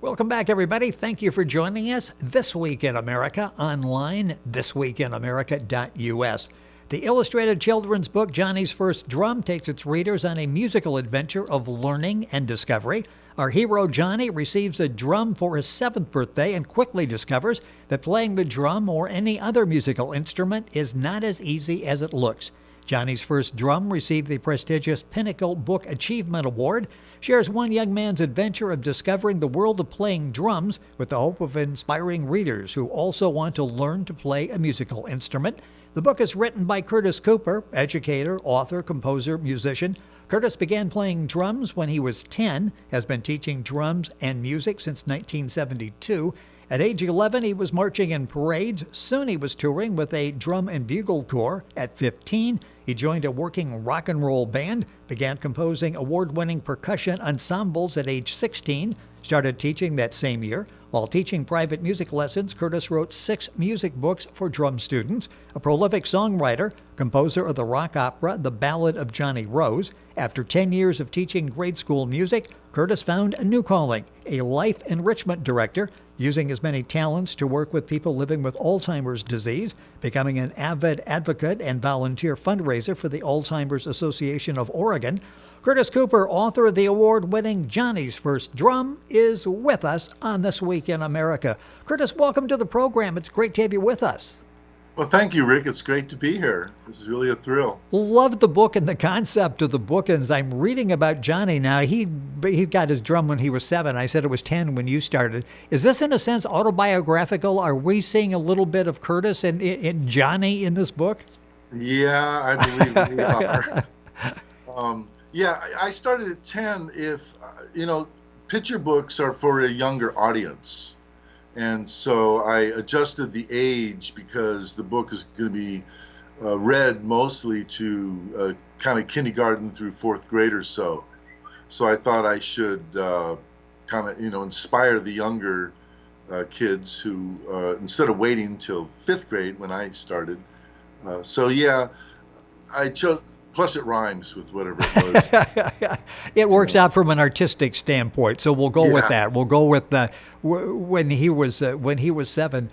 Welcome back, everybody. Thank you for joining us This Week in America online, thisweekinamerica.us. The illustrated children's book, Johnny's First Drum, takes its readers on a musical adventure of learning and discovery. Our hero, Johnny, receives a drum for his 7th birthday and quickly discovers that playing the drum or any other musical instrument is not as easy as it looks. Johnny's First Drum received the prestigious Pinnacle Book Achievement Award, shares one young man's adventure of discovering the world of playing drums with the hope of inspiring readers who also want to learn to play a musical instrument. The book is written by Curtis Cooper, educator, author, composer, musician. Curtis began playing drums when he was 10, has been teaching drums and music since 1972. At age 11, he was marching in parades. Soon he was touring with a drum and bugle corps. At 15, he joined a working rock and roll band, began composing award-winning percussion ensembles at age 16, started teaching that same year. While teaching private music lessons, Curtis wrote 6 music books for drum students. A prolific songwriter, composer of the rock opera The Ballad of Johnny Rose. After 10 years of teaching grade school music, Curtis found a new calling, a life enrichment director, using his many talents to work with people living with Alzheimer's disease, becoming an avid advocate and volunteer fundraiser for the Alzheimer's Association of Oregon. Curtis Cooper, author of the award-winning Johnny's First Drum, is with us on This Week in America. Curtis, welcome to the program. It's great to have you with us. Well, thank you, Rick. It's great to be here. This is really a thrill. Love the book and the concept of the book. And as I'm reading about Johnny now, he got his drum when he was 7. I said it was 10 when you started. Is this, in a sense, autobiographical? Are we seeing a little bit of Curtis and Johnny in this book? Yeah, I believe we are. Yeah, I started at 10. Picture books are for a younger audience. And so I adjusted the age because the book is going to be read mostly to kind of kindergarten through 4th grade or so. So I thought I should inspire the younger kids who, instead of waiting till 5th grade when I started. I chose. Plus, it rhymes with whatever it was. It works out from an artistic standpoint, so we'll go with that. We'll go with when he was 7.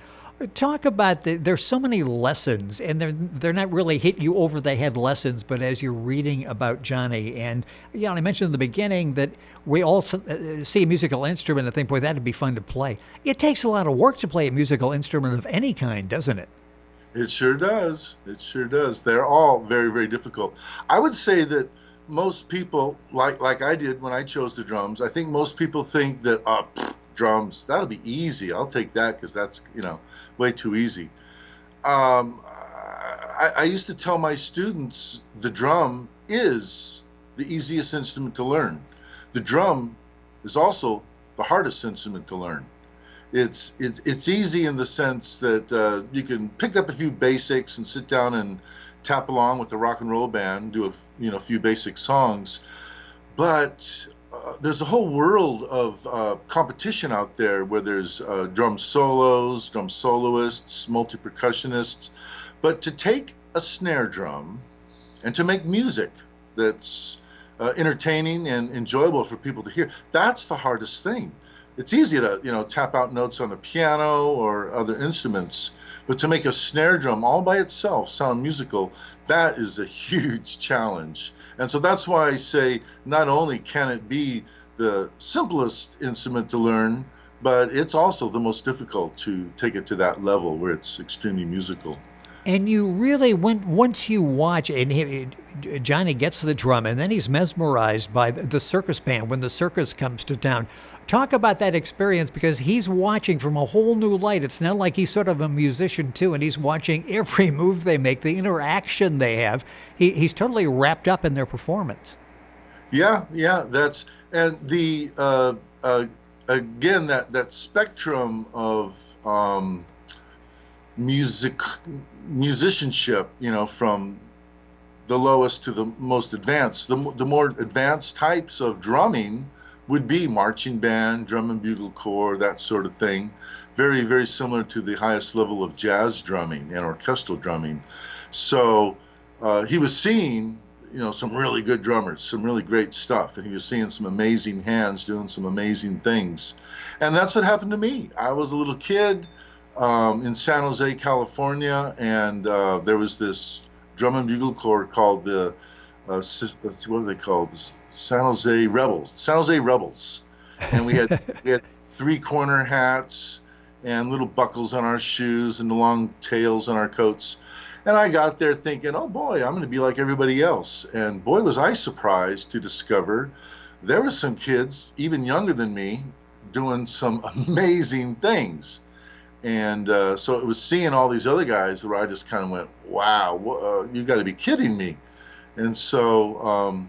Talk about there's so many lessons, and they're not really hit you over the head lessons, but as you're reading about Johnny, and I mentioned in the beginning that we all see a musical instrument and think, boy, that'd be fun to play. It takes a lot of work to play a musical instrument of any kind, doesn't it? It sure does. It sure does. They're all very, very difficult. I would say that most people, like I did when I chose the drums, I think most people think that drums, that'll be easy. I'll take that because that's way too easy. I used to tell my students the drum is the easiest instrument to learn. The drum is also the hardest instrument to learn. It's easy in the sense that you can pick up a few basics and sit down and tap along with the rock and roll band, do a few basic songs, but there's a whole world of competition out there where there's drum solos, drum soloists, multi-percussionists. But to take a snare drum and to make music that's entertaining and enjoyable for people to hear, that's the hardest thing. It's easy to tap out notes on the piano or other instruments, but to make a snare drum all by itself sound musical, that is a huge challenge. And so that's why I say not only can it be the simplest instrument to learn, but it's also the most difficult to take it to that level where it's extremely musical. And you really, once you watch, and Johnny gets the drum, and then he's mesmerized by the circus band when the circus comes to town. Talk about that experience, because he's watching from a whole new light. It's not like he's sort of a musician too, and he's watching every move they make, the interaction they have. He's totally wrapped up in their performance. Yeah, that's, and the again, that spectrum of musicianship, from the lowest to the most advanced. The more advanced types of drumming would be marching band, drum and bugle corps, that sort of thing. Very, very similar to the highest level of jazz drumming and orchestral drumming. So he was seeing, some really good drummers, some really great stuff, and he was seeing some amazing hands doing some amazing things. And that's what happened to me. I was a little kid in San Jose, California, and there was this drum and bugle corps called the what are they called? The San Jose Rebels, and we had three-corner hats and little buckles on our shoes and the long tails on our coats. And I got there thinking, oh boy, I'm going to be like everybody else. And boy, was I surprised to discover there were some kids, even younger than me, doing some amazing things. And so it was seeing all these other guys where I just kind of went, wow, you got to be kidding me. And so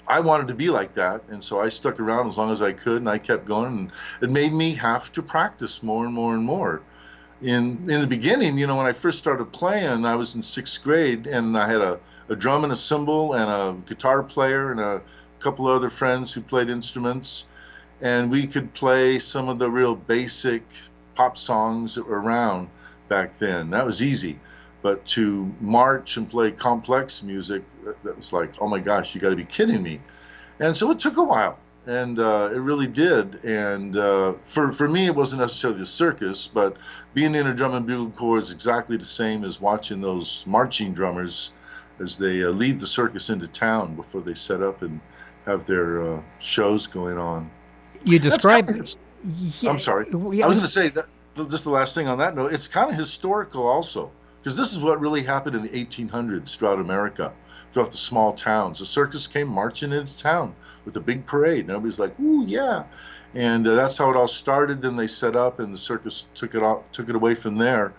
I wanted to be like that. And so I stuck around as long as I could, and I kept going. And it made me have to practice more and more and more. In the beginning, when I first started playing, I was in 6th grade, and I had a drum and a cymbal and a guitar player and a couple of other friends who played instruments. And we could play some of the real basic pop songs that were around back then. That was easy. But to march and play complex music, that was like, oh my gosh, you got to be kidding me. And so it took a while. And it really did. And for me, it wasn't necessarily the circus, but being in a drum and bugle corps is exactly the same as watching those marching drummers as they lead the circus into town before they set up and have their shows going on. You described... I'm sorry. I was going to say that just the last thing on that note, it's kind of historical also, because this is what really happened in the 1800s throughout America, throughout the small towns. The circus came marching into town with a big parade. And everybody's like, ooh, yeah. And that's how it all started. Then they set up, and the circus took it away from there.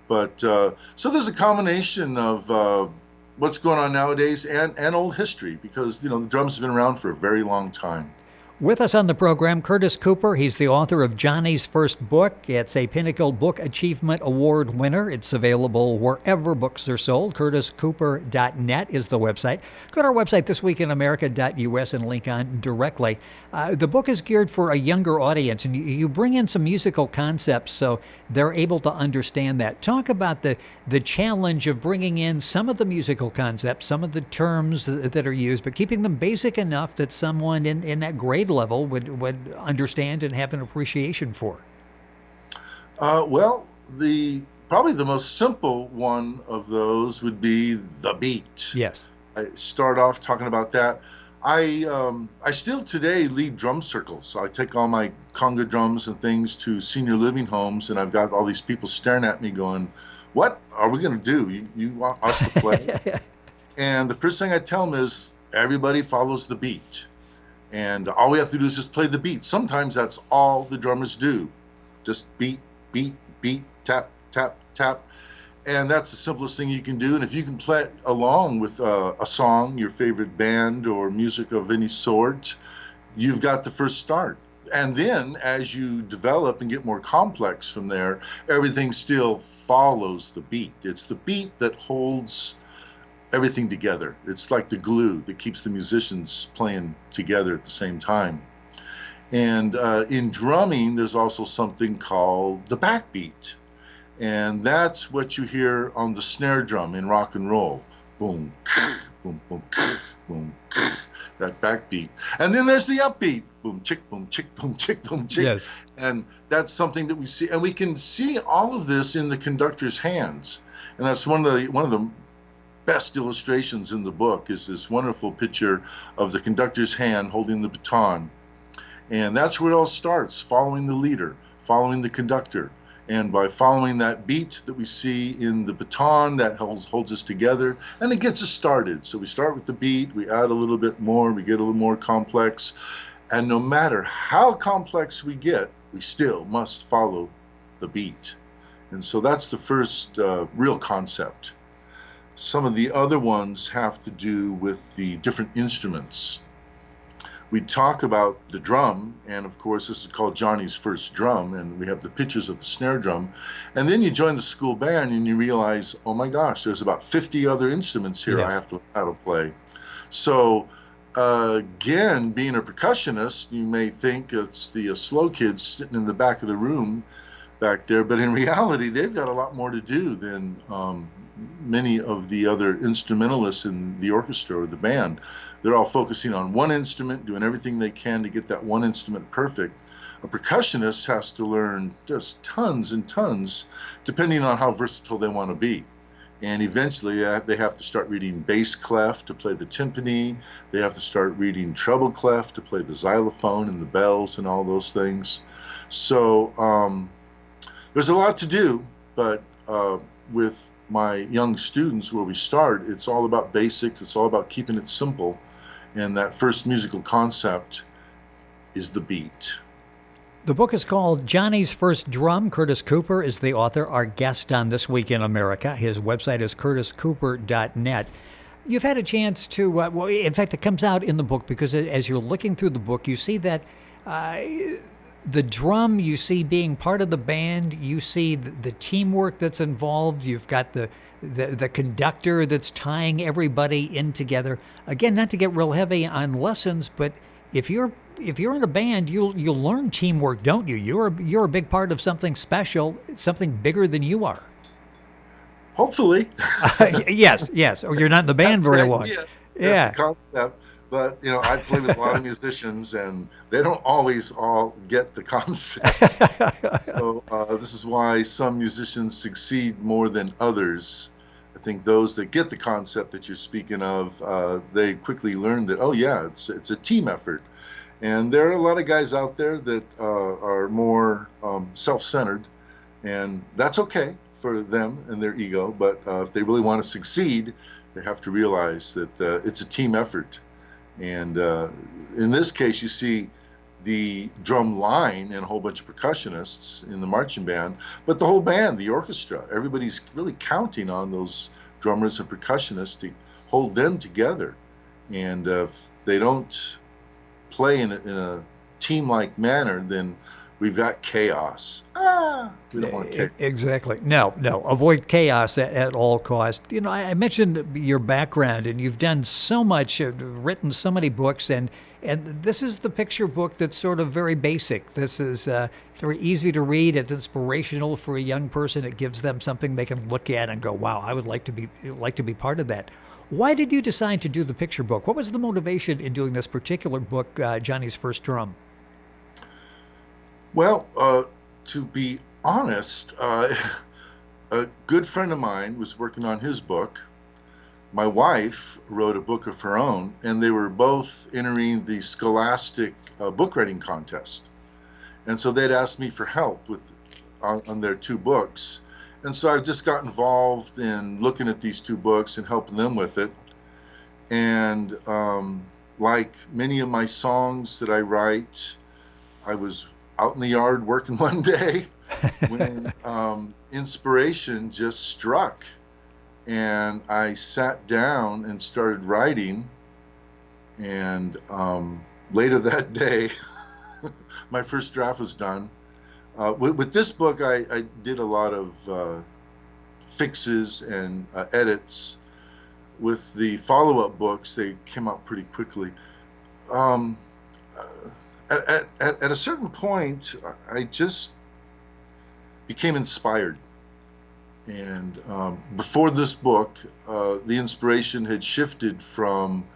But so there's a combination of what's going on nowadays and old history, because the drums have been around for a very long time. With us on the program, Curtis Cooper. He's the author of Johnny's First Book. It's a Pinnacle Book Achievement Award winner. It's available wherever books are sold. CurtisCooper.net is the website. Go to our website, thisweekinamerica.us, and link on directly. The book is geared for a younger audience, and you bring in some musical concepts so they're able to understand that. Talk about the challenge of bringing in some of the musical concepts, some of the terms that are used, but keeping them basic enough that someone in that grade level would understand and have an appreciation for. Well, probably the most simple one of those would be the beat. Yes. I start off talking about that. I still today lead drum circles. I take all my conga drums and things to senior living homes, and I've got all these people staring at me going, what are we going to do? You want us to play? And the first thing I tell them is, everybody follows the beat. And all we have to do is just play the beat. Sometimes that's all the drummers do. Just beat, beat, beat, tap, tap, tap. And that's the simplest thing you can do. And if you can play along with a song, your favorite band or music of any sort, you've got the first start. And then as you develop and get more complex from there, everything still follows the beat. It's the beat that holds everything together. It's like the glue that keeps the musicians playing together at the same time. And in drumming, there's also something called the backbeat. And that's what you hear on the snare drum in rock and roll. Boom, boom, boom, boom, that backbeat. And then there's the upbeat. Boom, chick, boom, chick, boom, chick, boom, chick. Yes. And that's something that we see. And we can see all of this in the conductor's hands. And that's one of the best illustrations in the book is this wonderful picture of the conductor's hand holding the baton. And that's where it all starts, following the leader, following the conductor. And by following that beat that we see in the baton, that holds us together, and it gets us started. So we start with the beat, we add a little bit more, we get a little more complex. And no matter how complex we get, we still must follow the beat. And so that's the first real concept. Some of the other ones have to do with the different instruments. We talk about the drum, and of course this is called Johnny's First Drum, and we have the pictures of the snare drum. And then you join the school band and you realize, oh my gosh, there's about 50 other instruments here. Yes. I have to learn how to play. So again, being a percussionist, you may think it's the slow kids sitting in the back of the room back there. But in reality, they've got a lot more to do than many of the other instrumentalists in the orchestra or the band. They're all focusing on one instrument, doing everything they can to get that one instrument perfect. A percussionist has to learn just tons and tons, depending on how versatile they want to be. And eventually they have to start reading bass clef to play the timpani. They have to start reading treble clef to play the xylophone and the bells and all those things. So there's a lot to do, but with my young students where we start, it's all about basics. It's all about keeping it simple. And that first musical concept is the beat. The book is called Johnny's First Drum. Curtis Cooper is the author, our guest on This Week in America. His website is curtiscooper.net. You've had a chance to, well, in fact, it comes out in the book because as you're looking through the book, you see that the drum you see being part of the band, you see the teamwork that's involved, you've got the conductor that's tying everybody in together. Again, not to get real heavy on lessons, but if you're in a band, you'll learn teamwork, don't you? You're a big part of something special, something bigger than you are. Hopefully. Yes. Or you're not in the band very long. Yeah. Yeah. That's the concept. But, I play with a lot of musicians, and they don't always all get the concept. So this is why some musicians succeed more than others. I think those that get the concept that you're speaking of, they quickly learn that, oh, yeah, it's a team effort. And there are a lot of guys out there that are more self-centered, and that's okay for them and their ego. But if they really want to succeed, they have to realize that it's a team effort. And in this case, you see the drum line and a whole bunch of percussionists in the marching band, but the whole band, the orchestra, everybody's really counting on those drummers and percussionists to hold them together. And if they don't play in a team-like manner, then we've got chaos. We don't want chaos. Exactly. No. Avoid chaos at all costs. I mentioned your background, and you've done so much, written so many books, and this is the picture book that's sort of very basic. This is very easy to read. It's inspirational for a young person. It gives them something they can look at and go, "Wow, I would like to be part of that." Why did you decide to do the picture book? What was the motivation in doing this particular book, Johnny's First Drum? Well, to be honest, a good friend of mine was working on his book. My wife wrote a book of her own, and they were both entering the Scholastic book writing contest. And so they'd asked me for help on their two books. And so I've just got involved in looking at these two books and helping them with it. And like many of my songs that I write, I was out in the yard working one day when inspiration just struck. And I sat down and started writing. And later that day, my first draft was done. With this book, I did a lot of fixes and edits. With the follow-up books, they came out pretty quickly. At a certain point, I just became inspired. And before this book, the inspiration had shifted from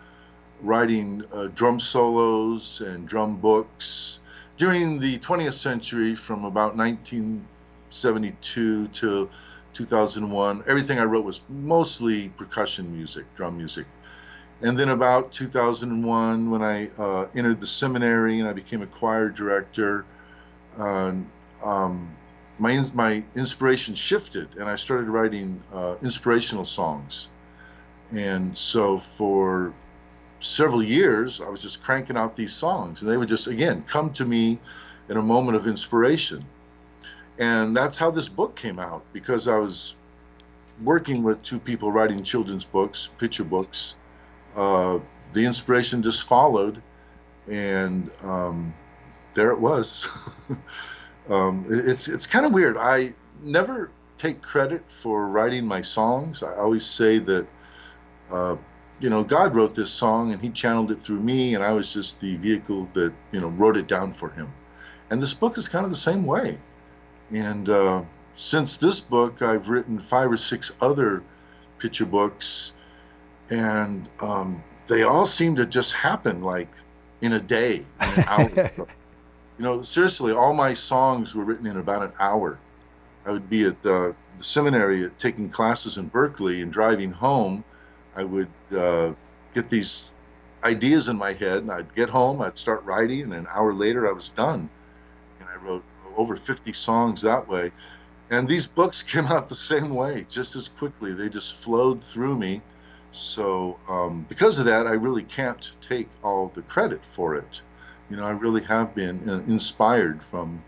writing drum solos and drum books. During the 20th century, from about 1972 to 2001, everything I wrote was mostly percussion music, drum music. And then about 2001, when I entered the seminary and I became a choir director, my inspiration shifted, and I started writing inspirational songs. And so for several years, I was just cranking out these songs, and they would just, again, come to me in a moment of inspiration. And that's how this book came out, because I was working with two people writing children's books, picture books. The inspiration just followed, and there it was. It's kind of weird. I never take credit for writing my songs. I always say that God wrote this song and he channeled it through me, and I was just the vehicle that wrote it down for him. And this book is kind of the same way. And since this book, I've written 5 or 6 other picture books, and they all seem to just happen like in a day, in an hour. Seriously, all my songs were written in about an hour. I would be at the seminary taking classes in Berkeley, and driving home, I would get these ideas in my head, and I'd get home, I'd start writing, and an hour later I was done. And I wrote over 50 songs that way. And these books came out the same way, just as quickly. They just flowed through me. So because of that, I really can't take all the credit for it. I really have been inspired from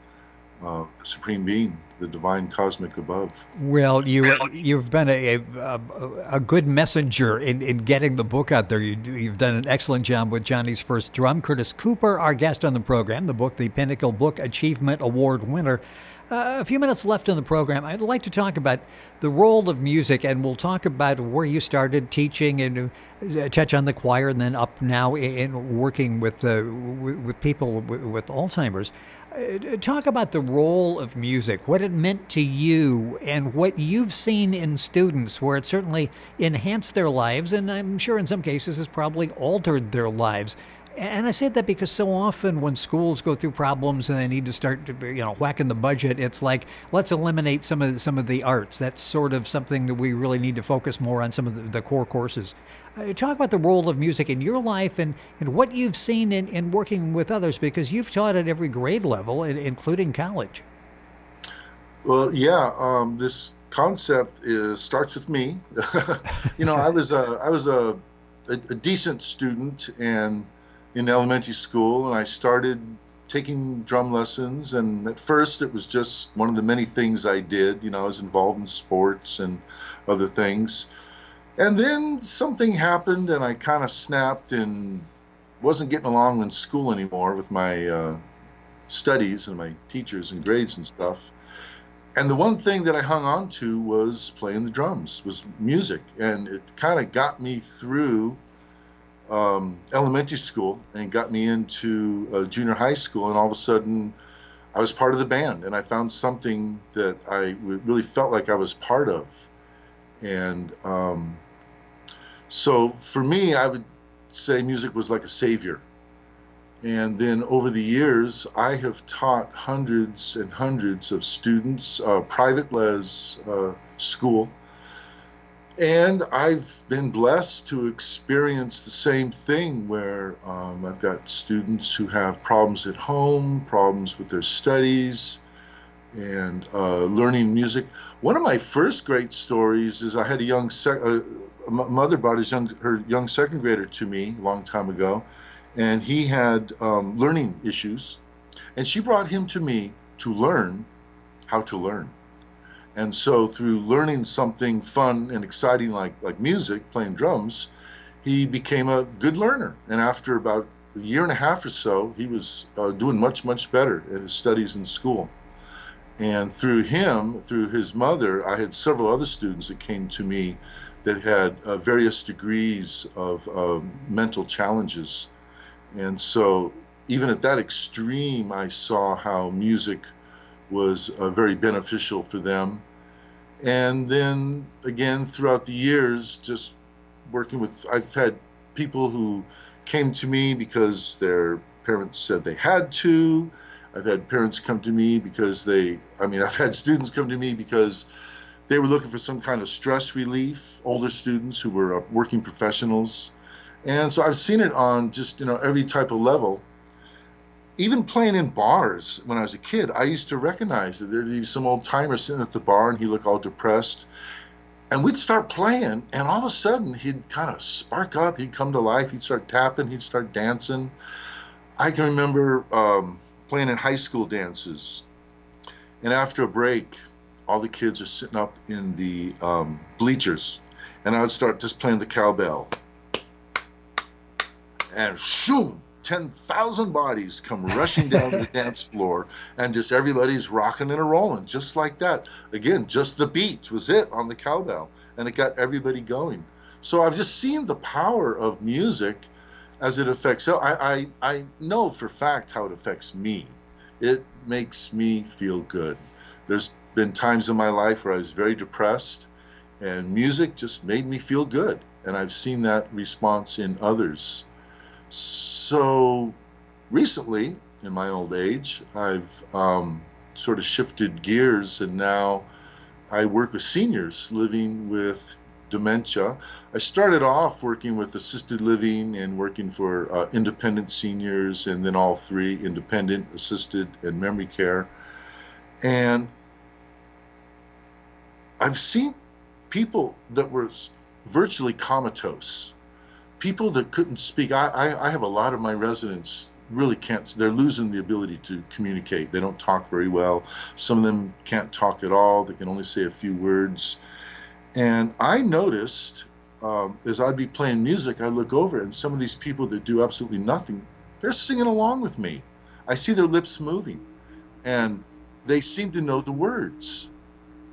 the Supreme Being, the divine cosmic above. Well, you've been a good messenger in getting the book out there. You've done an excellent job with Johnny's First Drum. Curtis Cooper, our guest on the program, the book, the Pinnacle Book Achievement Award winner. A few minutes left in the program. I'd like to talk about the role of music, and we'll talk about where you started teaching and touch on the choir, and then up now in working with people with Alzheimer's. Talk about the role of music, what it meant to you, and what you've seen in students where it certainly enhanced their lives, and I'm sure in some cases has probably altered their lives. And I say that because so often when schools go through problems and they need to start, whacking the budget, it's like, let's eliminate some of the arts. That's sort of something that we really need to focus more on, some of the core courses. Talk about the role of music in your life and what you've seen in working with others, because you've taught at every grade level, including college. Well, yeah, this concept starts with me. I was a decent student and in elementary school, and I started taking drum lessons. And at first, it was just one of the many things I did. I was involved in sports and other things. And then something happened, and I kind of snapped and wasn't getting along in school anymore with my studies and my teachers and grades and stuff. And the one thing that I hung on to was playing the drums, was music. And it kind of got me through elementary school and got me into junior high school. And all of a sudden, I was part of the band, and I found something that I really felt like I was part of. And so for me, I would say music was like a savior. And then over the years, I have taught hundreds and hundreds of students, private les school. And I've been blessed to experience the same thing where I've got students who have problems at home, problems with their studies, and learning music. One of my first great stories is I had a mother brought her young second grader to me a long time ago, and he had learning issues, and she brought him to me to learn how to learn. And so through learning something fun and exciting like music, playing drums, he became a good learner. And after about a year and a half or so, he was doing much, much better at his studies in school. And through his mother, I had several other students that came to me that had various degrees of mental challenges. And so even at that extreme, I saw how music was very beneficial for them. And then again, throughout the years, just I've had people who came to me because their parents said they had to. I've had parents come to me I've had students come to me because they were looking for some kind of stress relief, older students who were working professionals. And so I've seen it on just, every type of level. Even playing in bars when I was a kid, I used to recognize that there'd be some old timer sitting at the bar and he'd look all depressed. And we'd start playing, and all of a sudden he'd kind of spark up, he'd come to life, he'd start tapping, he'd start dancing. I can remember playing in high school dances. And after a break, all the kids are sitting up in the bleachers, and I would start just playing the cowbell. And shoom! 10,000 bodies come rushing down to the dance floor, and just everybody's rocking and rolling, just like that. Again, just the beat was it on the cowbell, and it got everybody going. So I've just seen the power of music as it affects. I know for a fact how it affects me. It makes me feel good. There's been times in my life where I was very depressed, and music just made me feel good. And I've seen that response in others. So recently, in my old age, I've sort of shifted gears, and now I work with seniors living with dementia. I started off working with assisted living and working for independent seniors, and then all three: independent, assisted, and memory care. And I've seen people that were virtually comatose, people that couldn't speak. I have a lot of my residents really can't, they're losing the ability to communicate. They don't talk very well. Some of them can't talk at all. They can only say a few words. And I noticed as I'd be playing music, I look over and some of these people that do absolutely nothing, they're singing along with me. I see their lips moving and they seem to know the words.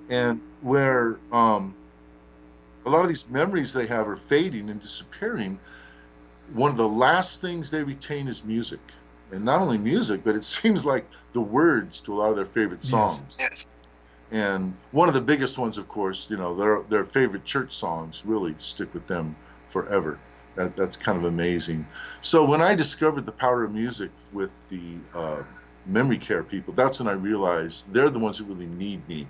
And where a lot of these memories they have are fading and disappearing, one of the last things they retain is music. And not only music, but it seems like the words to a lot of their favorite songs. Yes. And one of the biggest ones, of course, their favorite church songs really stick with them forever. That's kind of amazing. So when I discovered the power of music with the memory care people, that's when I realized they're the ones who really need me.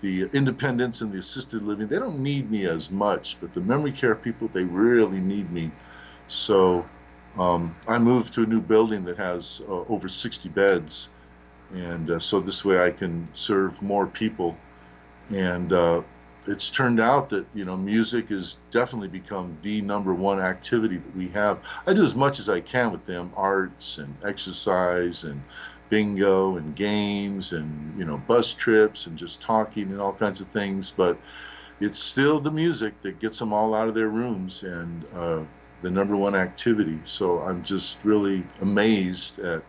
The independents and the assisted living, they don't need me as much, but the memory care people, they really need me. So I moved to a new building that has over 60 beds. And so this way I can serve more people. And it's turned out that, music has definitely become the number one activity that we have. I do as much as I can with them, arts and exercise and bingo and games and, bus trips and just talking and all kinds of things. But it's still the music that gets them all out of their rooms and the number one activity. So I'm just really amazed at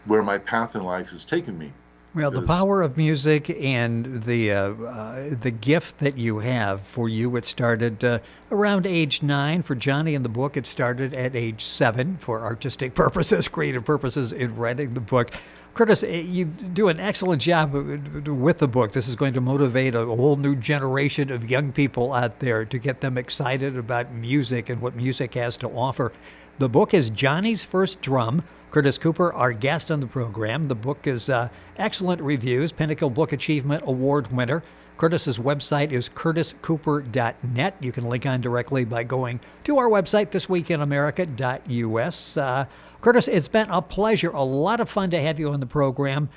where my path in life has taken me. Well, the power of music and the gift that you have. For you, it started around age 9. For Johnny in the book, it started at age 7 for artistic purposes, creative purposes in writing the book. Curtis, you do an excellent job with the book. This is going to motivate a whole new generation of young people out there to get them excited about music and what music has to offer. The book is Johnny's First Drum. Curtis Cooper, our guest on the program. The book is excellent reviews, Pinnacle Book Achievement Award winner. Curtis's website is curtiscooper.net. You can link on directly by going to our website, thisweekinamerica.us. Curtis, it's been a pleasure, a lot of fun to have you on the program.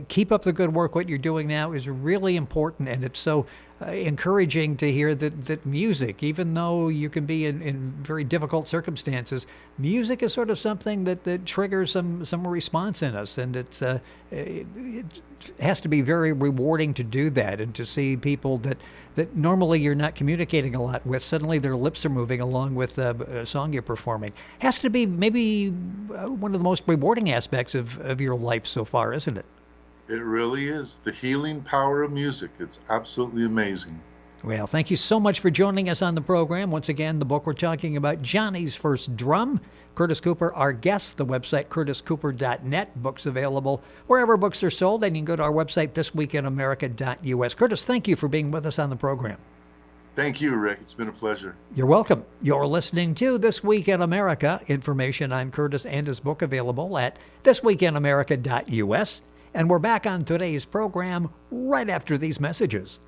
Keep up the good work. What you're doing now is really important, and it's so encouraging to hear that music, even though you can be in very difficult circumstances, music is sort of something that triggers some response in us, and it has to be very rewarding to do that and to see people that normally you're not communicating a lot with, suddenly their lips are moving along with a song you're performing. Has to be maybe one of the most rewarding aspects of your life so far, isn't it? It really is. The healing power of music. It's absolutely amazing. Well, thank you so much for joining us on the program. Once again, the book we're talking about, Johnny's First Drum. Curtis Cooper, our guest. The website, curtiscooper.net. Books available wherever books are sold. And you can go to our website, thisweekinamerica.us. Curtis, thank you for being with us on the program. Thank you, Rick. It's been a pleasure. You're welcome. You're listening to This Week in America. Information on Curtis and his book available at thisweekinamerica.us. And we're back on today's program right after these messages.